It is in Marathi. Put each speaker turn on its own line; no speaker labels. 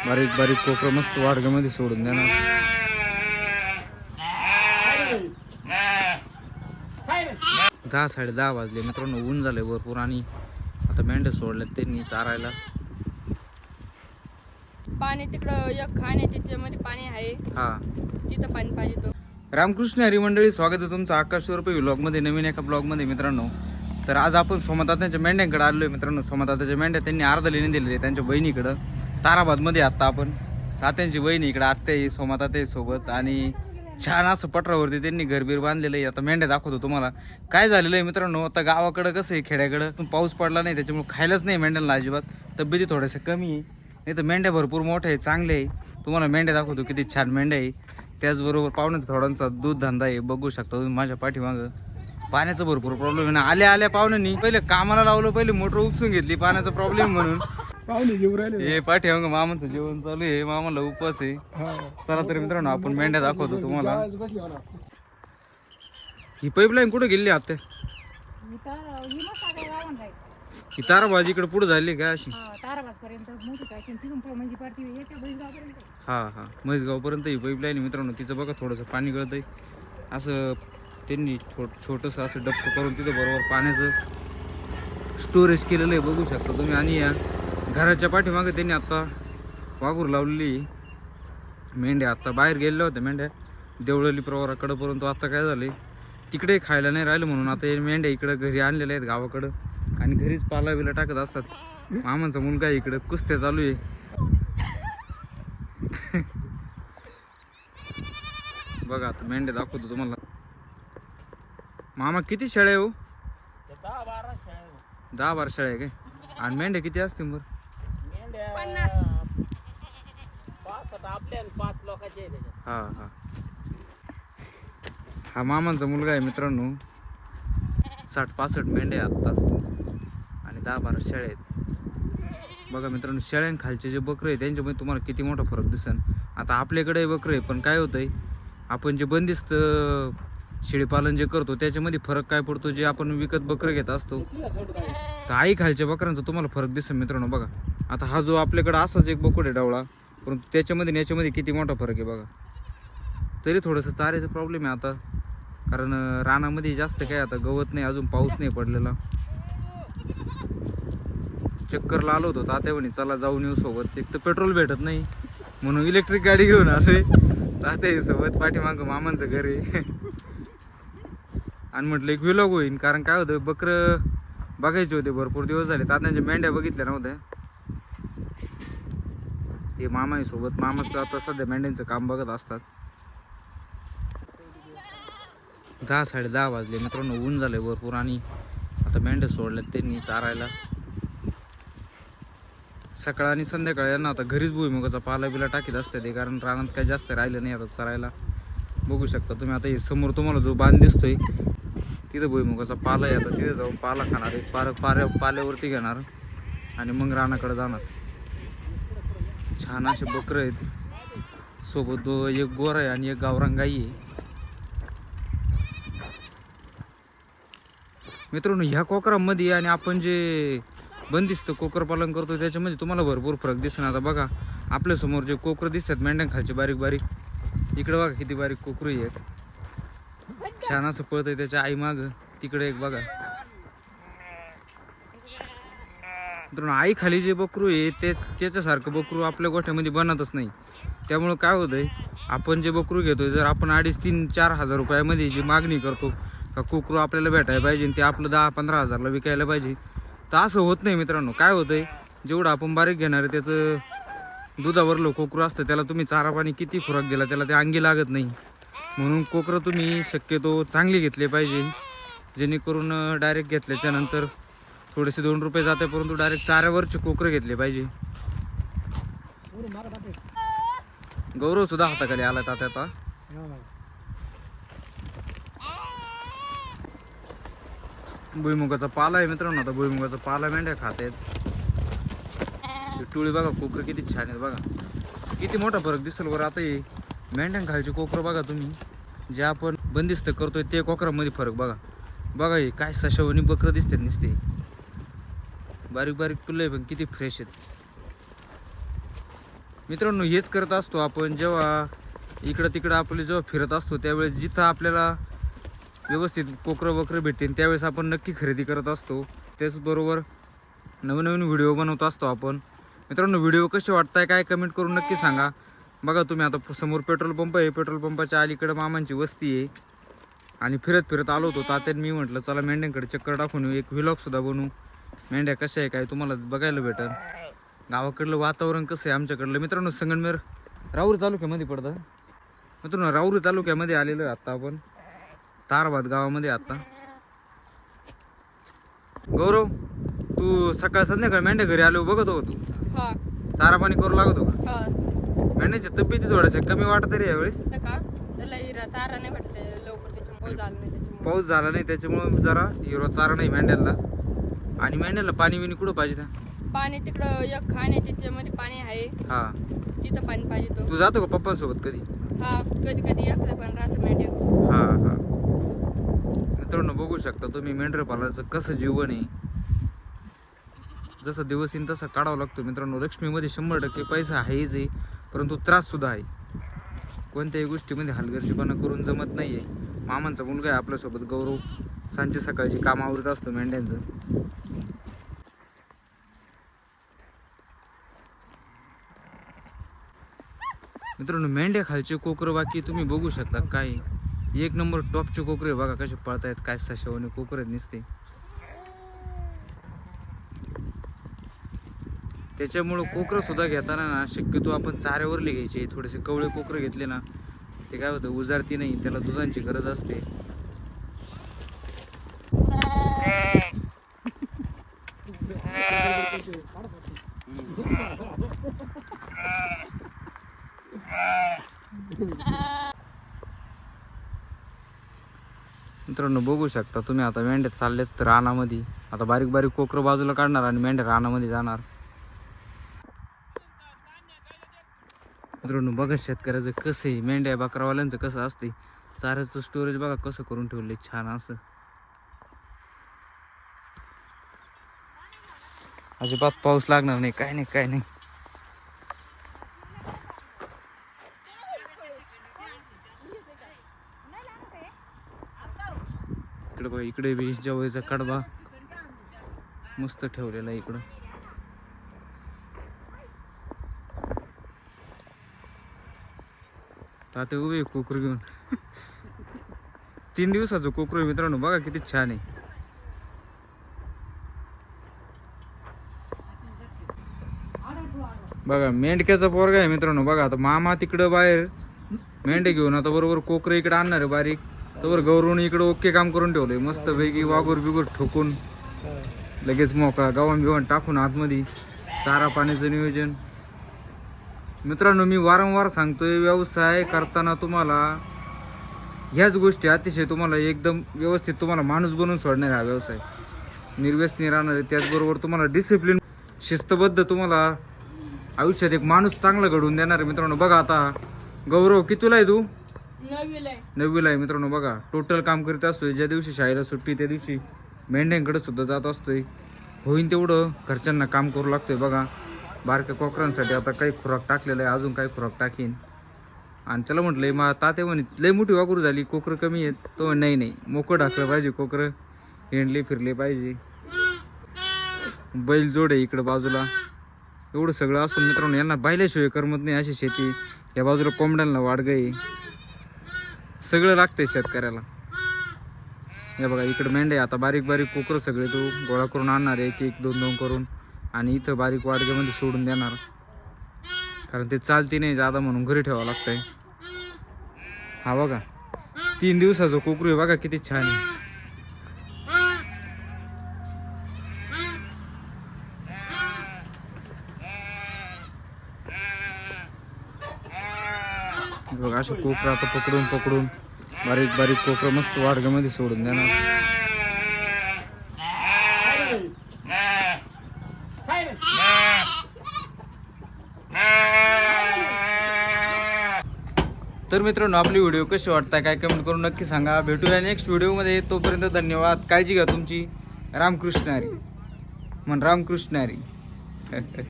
बारीक बारीक कोकरं मस्त वाडग्यामध्ये सोडून देणार. 10-10:30 वाजले मित्रांनो. ऊन झाले भरपूर आणि आता मेंढ्या सोडल्यात त्यांनी चारायला.
पाणी तिकडं एक खाण आहे त्याच्यामध्ये पाणी आहे.
हा,
तिथं पाणी पाहिजे तो.
रामकृष्ण हरी मंडळी, स्वागत आहे तुमचं आकाश रुपये व्लॉगमध्ये, नवीन एका ब्लॉगमध्ये मित्रांनो. तर आज आपण सोमदात्यांच्या मेंढ्यांकडे आलोय मित्रांनो. सोमदात्याच्या मेंढ्या त्यांनी अर्धा लेणी दिलेली त्यांच्या बहिणीकडं ताराबादमध्ये. आता आपण तात्यांची बहिणी इकडं आत्या आहे, सोमदात्या सोबत, आणि छान असं पटरावरती त्यांनी घरबीर बांधलेलं आहे. आता मेंढ्या दाखवतो तुम्हाला काय झालेलं आहे मित्रांनो. आता गावाकडं कसं आहे, खेड्याकडं पाऊस पडला नाही त्याच्यामुळे खायलाच नाही मेंढ्यांना अजिबात. तब्येती थोड्याशा कमी आहे, नाही तर मेंढ्या भरपूर मोठ्या आहे, चांगले आहे. तुम्हाला मेंढ्या दाखवतो किती छान मेंढ्या आहे. त्याचबरोबर पाहुण्याचा थोडासा दूध धंदा आहे, बघू शकता तुम्ही माझ्या पाठीमागं. पाण्याचा भरपूर प्रॉब्लेम आहे ना. आल्या पाहुण्यांनी पहिले कामाला लावलं, पहिले मोटर उपसून घेतली पाण्याचा प्रॉब्लेम म्हणून.
पाहुणे जेवू राहिले.
हे पाठीमागं मामाचं जेवण चालू आहे, मामाला उपवास आहे. चला तर मित्रांनो आपण मेंढ्या दाखवतो तुम्हाला. ही पाईपलाईन कुठे गेली आता? ही ताराबाजी इकडे पुढे झाली काय अशी? हा हा, म्हैसगाव पर्यंत ही पाईपलाईन मित्रांनो. तिचं बघा थोडंसं पाणी गळतंय, असं त्यांनी छोटंसं असं डबकं करून तिथं बरोबर पाण्याचं स्टोरेज केलेलं आहे, बघू शकता तुम्ही. आणि या घराच्या पाठीमागे त्यांनी आता वाघूर लावलेली. मेंढ्या आता बाहेर गेलेल्या होत्या मेंढ्या देवळली प्रवाराकडं, परंतु आता काय झालं तिकडे खायला नाही राहिलं म्हणून आता हे मेंढ्या इकडं घरी आणलेल्या आहेत गावाकडं, आणि घरीच पाला बिला टाकत असतात. मामांचा मुलगा इकडं कुस्त्या चालू आहे. बघा आता मेंढ्या दाखवतो तुम्हाला. मामा किती शेळ्या आहे हो? 10-12 शेळ्या आहे काय? आणि मेंढ्या किती असतील बरं? हा हा, हा मामांचा मुलगा आहे मित्रांनो. 60-65 मेंढ्या आहे आत्ता, आणि 10-12 शेळ्या आहेत. बघा मित्रांनो, शेळ्यांखालचे जे बकरे आहे त्यांच्यामध्ये तुम्हाला किती मोठा फरक दिसेल. आता आपल्याकडे बकरे पण काय होतंय, आपण जे बंदिस्त शेळीपालन जे करतो त्याच्यामध्ये फरक काय पडतो, जे आपण विकत बकरे घेत असतो तर आई खालच्या बकऱ्यांचा तुम्हाला फरक दिसेल मित्रांनो. बघा आता हा जो आपल्याकडे असाच एक बोकड आहे डावळा, परंतु त्याच्यामध्ये आणि याच्यामध्ये किती मोठा फरक आहे बघा. तरी थोडंसं चाऱ्याचा प्रॉब्लेम आहे आता, कारण रानामध्ये जास्त काय आता गवत नाही, अजून पाऊस नाही पडलेला. चक्करला आलो होतो तात्या म्हणे चला जाऊन येऊ सोबत. एक तर पेट्रोल भेटत नाही म्हणून इलेक्ट्रिक गाडी घेऊन आलोय. तात्या सोबत पाठीमागं मामांचं घर आहे. आणि म्हटलं एक व्लॉग होईल, कारण काय होतं बकरं बघायचे होते, भरपूर दिवस झाले तात्यांच्या मेंढ्या बघितल्या नव्हत्या. हे मामा आहे सोबत, मामाचं आता सध्या मेंढ्यांचं काम बघत असतात. 10-10:30 वाजले मित्रांनो. ऊन झालंय भरपूर आणि आता मेंढ्या सोडल्यात त्यांनी चारायला. सकाळ आणि संध्याकाळी यांना आता घरीच भुईमुगाचा पाला बिला टाकीत असते ते, कारण रानात काय जास्त राहिलं नाही आता चरायला. बघू शकता तुम्ही. आता हे समोर तुम्हाला जो बांध दिसतोय तिथं भुईमुगाचा पाला आहे. आता तिथे जाऊन पाला खाणार आहे, पाल्यावरती घेणार आणि मग रानाकडे जाणार. छान असे बकरं आहेत सोबत, एक गोर आहे आणि एक गावरान गाई आहे मित्रांनो. ह्या कोकरामध्ये आणि आपण जे बंदिस्त कोकर पालन करतो त्याच्यामध्ये तुम्हाला भरपूर फरक दिसणार. आता बघा आपल्यासमोर जे कोकर दिसतात मेंढ्यांखालचे बारीक बारीक, इकडे बघा किती बारीक कोकरू आहेत. छान असं पळत आहे त्याच्या आई माग. तिकडे एक बघा मित्रांनो, आई खाली जे बकरू आहे त्याच्यासारखं बकरू आपल्या गोठ्यामध्ये बनतच नाही. त्यामुळं काय होतंय, आपण जे बकरू घेतोय, जर आपण 2,500-3,000-4 हजार रुपयामध्ये जी मागणी करतो का कोकरू आपल्याला भेटायला पाहिजे ते आपलं 10-15 हजारला विकायला पाहिजे, तर असं होत नाही मित्रांनो. काय होतंय, जेवढं आपण बारीक घेणार आहे त्याचं दुधावरलं कोकरू असतं, त्याला तुम्ही चारा पाणी किती खुराक दिला त्याला ते अंगी लागत नाही. म्हणून कोकरं तुम्ही शक्यतो चांगली घेतले पाहिजे, जेणेकरून डायरेक्ट घेतल्याच्यानंतर थोडेसे 2 रुपये जाते, परंतु डायरेक्ट चाऱ्यावरचे कोकरं घेतले पाहिजे. गौरव सुद्धा हाताखाली आला तात्याचा. भुईमुगाचा पाला आहे मित्रांनो. आता भुईमुगाचा पाला मेंढ्या खात आहेत. टोळी बघा कोकर किती छान आहेत बघा, किती मोठा फरक दिसेल बरं. आता हे मेंढ्यांखालचे कोकरं बघा तुम्ही, जे आपण बंदिस्त करतोय ते कोकरामध्ये फरक बघा. बघा हे काय सशावणी बकरं दिसतात नुसते, बारीक बारीक पिल्ले पण किती फ्रेश आहेत. मित्रांनो हेच करत असतो आपण जेव्हा इकडं तिकडं आपले जेव्हा फिरत असतो त्यावेळेस जिथं आपल्याला व्यवस्थित कोकरं वक्र भेटतील त्यावेळेस आपण नक्की खरेदी करत असतो. त्याचबरोबर नवीन नवीन व्हिडिओ बनवत असतो आपण. मित्रांनो व्हिडिओ कसे वाटताय काय कमेंट करून नक्की सांगा. बघा तुम्ही आता समोर पेट्रोल पंप आहे, पेट्रोल पंपाच्या अलीकडे मामांची वस्ती आहे आणि फिरत फिरत आलो होतो तात्याने मी म्हटलं चला मेंढ्यांकडे चक्कर टाकून येऊ, एक व्लॉगसुद्धा बनवू. मेंढ्या कशा आहे काय तुम्हाला बघायला भेटेल. गावाकडलं वातावरण कसं आहे आमच्याकडलं. मित्रांनो संगमनेर राऊरी तालुक्यामध्ये पडतं. मित्रांनो राऊरी तालुक्यामध्ये आलेलो आहे आत्ता आपण ताराबाद गावामध्ये. आता गौरव तू सकाळ संध्याकाळ मेंढ्या घरी आलो बघत हो तू
हा
चारा पाणी करू लागतो का?
हा
मेंढ्याच्या तब्येती थोड्याशा कमी वाटत रे यावेळेस.
तर का त्याला हिरा चारा नाही भेटते लवकर त्याच्यामुळे झालं नाही त्याच्यामुळे.
पाऊस झाला नाही त्याच्यामुळे जरा हिरो चारा नाही मेंढ्याला. आणि मेंढ्याला पाणी बिणी कुठं पाहिजे त्या?
पाणी तिकडं एक खाण आहे त्याच्यामध्ये पाणी आहे
हा
तिथं पाणी पाहिजे तो.
तू जातो का पप्पांसोबत कधी?
हा कधी कधी एकदा पण राहतो मेंढ्या.
हा हा मित्रांनो बघू शकता तुम्ही मेंढर पालाचं कसं जीवन आहे. जसं दिवस येईन तसा काढावा लागतो. मित्रांनो लक्ष्मीमध्ये 100% पैसा आहेच आहे परंतु त्रास सुद्धा आहे. कोणत्याही गोष्टीमध्ये हलगर्जीपणा करून जमत नाहीये. मामांचा मुलगा आहे आपल्यासोबत गौरव, सांजे सकाळची काम आवरत असतो मेंढ्यांचं. मित्रांनो मेंढ्या खालचे कोकरं बाकी तुम्ही बघू शकता काय एक नंबर टॉपचे कोकरे बघा कसे पळतायत. काय सशावाने कोकरे दिसते. त्याच्यामुळं कोकरं सुद्धा घेताना ना शक्यतो आपण चाऱ्यावरले घ्यायचे. थोडेसे कवळे कोकरं घेतले ना ते काय होतं उजारती नाही, त्याला दुधांची गरज असते. मित्रांनो बघू शकता तुम्ही आता मेंढ्या चाललेत तर रानामध्ये. आता बारीक बारीक कोकरं बाजूला काढणार आणि मेंढ्या रानामध्ये जाणार. मित्रांनो बघा शेतकऱ्याचं कसं आहे, मेंढ्या बकरावाल्यांचं कसं असते. चाऱ्याचं स्टोरेज बघा कसं करून ठेवलंय छान असं. अजिबात पाऊस लागणार नाही काय नाही काय नाही. इकडे बघा इकडे बी जवळचा कडबा मस्त ठेवलेला आहे इकडं. ताते उभे कोकरू घेऊन 3 दिवसाचं कोकरू आहे मित्रांनो बघा किती छान आहे. बघा मेंढक्याचा पोरगा आहे मित्रांनो. बघा आता मामा तिकडं बाहेर मेंढे घेऊन आता बरोबर कोकरं इकडे आणणार आहे बारीक. तर गौरवने इकडे ओके काम करून ठेवलंय मस्त पैकी वाघूर बिगूर ठोकून लगेच मोकळा गव्हाण बिव्हाण टाकून आतमध्ये चारा पाण्याचं नियोजन. मित्रांनो मी वारंवार सांगतोय व्यवसाय करताना तुम्हाला ह्याच गोष्टी अतिशय तुम्हाला एकदम व्यवस्थित तुम्हाला माणूस बनवून सोडणार हा व्यवसाय. निर्व्यसनी राहणार आहे. त्याचबरोबर तुम्हाला डिसिप्लिन शिस्तबद्ध तुम्हाला आयुष्यात एक माणूस चांगला घडवून देणार आहे. मित्रांनो बघा आता गौरव कितीला आहे तू? 9वीला आहे. मित्रांनो बघा टोटल काम करीत असतोय. ज्या दिवशी शाळेला सुट्टी त्या दिवशी मेंढ्यांकडे सुद्धा जात असतोय. होईन तेवढं घरच्यांना काम करू लागतोय. बघा बारक्या कोकरांसाठी आता काही खुराक टाकलेला आहे, अजून काही खुराक टाकीन. आणि त्याला म्हटलंय मग ताते म्हणे लय मोठी वाघूर झाली कोकरं कमी आहेत. तो नाही नाही मोकळं टाकलं पाहिजे, कोकरं हिंडले फिरले पाहिजे. बैल जोड आहे इकडं बाजूला. एवढं सगळं असून मित्रांनो यांना बायल्याशिवाय करमत नाही अशी शेती. या बाजूला कोंबड्यांना वाडगं सगळं लागतंय शेतकऱ्याला. हे बघा इकडे मेंढे आता बारीक बारीक कोकरं सगळे तो गोळा करून आणणार एक एक दोन दोन करून आणि इथं बारीक वाडग्यामध्ये सोडून देणार. कारण ते चालती नाही जादा म्हणून घरी ठेवावं लागतंय. हा बघा 3 दिवसाचं कोकरू आहे बघा किती छान आहे. बघा अशा कोकरं आता पकडून पकडून बारीक बारीक कोकरं मस्त वाडग्यामध्ये सोडून देणार. तर मित्रांनो आपली व्हिडिओ कशी वाटताय काय कमेंट करून नक्की सांगा. भेटूया नेक्स्ट व्हिडिओमध्ये. तोपर्यंत धन्यवाद. काळजी घ्या तुमची. रामकृष्ण हरी. म्हण रामकृष्ण हरी.